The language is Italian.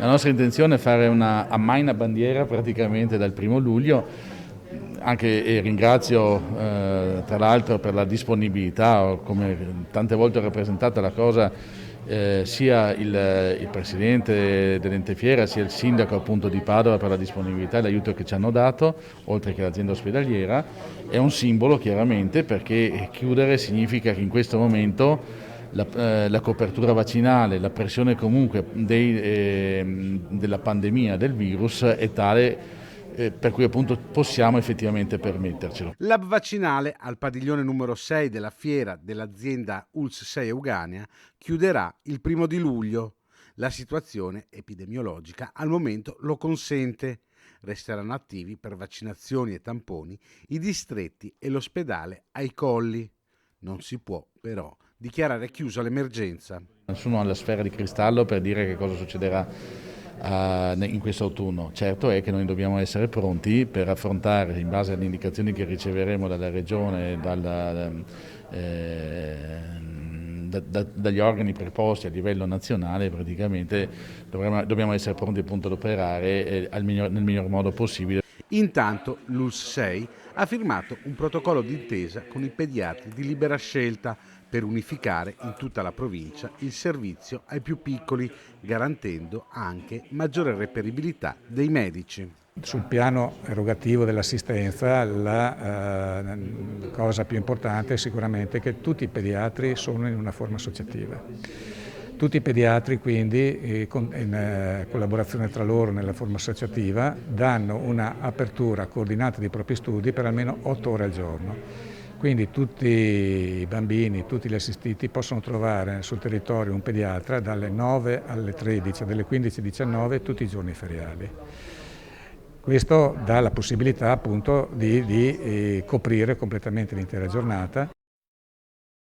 La nostra intenzione è fare una ammaina bandiera praticamente dal 1° luglio, anche e ringrazio tra l'altro per la disponibilità, come tante volte ho rappresentato la cosa, sia il presidente dell'ente fiera sia il sindaco appunto di Padova per la disponibilità e l'aiuto che ci hanno dato, oltre che l'azienda ospedaliera. È un simbolo chiaramente, perché chiudere significa che in questo momento la copertura vaccinale, la pressione comunque della pandemia del virus è tale per cui appunto possiamo effettivamente permettercelo. L'hub vaccinale al padiglione numero 6 della fiera dell'azienda ULSS 6 Euganea chiuderà il 1° luglio. La situazione epidemiologica al momento lo consente. Resteranno attivi per vaccinazioni e tamponi i distretti e l'ospedale ai Colli. Non si può però dichiarare chiusa l'emergenza. Nessuno ha la sfera di cristallo per dire che cosa succederà in questo autunno. Certo è che noi dobbiamo essere pronti per affrontare, in base alle indicazioni che riceveremo dalla Regione, dagli organi preposti a livello nazionale, praticamente dobbiamo essere pronti appunto ad operare nel miglior modo possibile. Intanto l'ULSS 6 ha firmato un protocollo d'intesa con i pediatri di libera scelta per unificare in tutta la provincia il servizio ai più piccoli, garantendo anche maggiore reperibilità dei medici. Sul piano erogativo dell'assistenza la cosa più importante è sicuramente che tutti i pediatri sono in una forma associativa. Tutti i pediatri quindi in collaborazione tra loro nella forma associativa danno una apertura coordinata dei propri studi per almeno 8 ore al giorno. Quindi tutti i bambini, tutti gli assistiti possono trovare sul territorio un pediatra dalle 9 alle 13, dalle 15 alle 19 tutti i giorni feriali. Questo dà la possibilità appunto di coprire completamente l'intera giornata.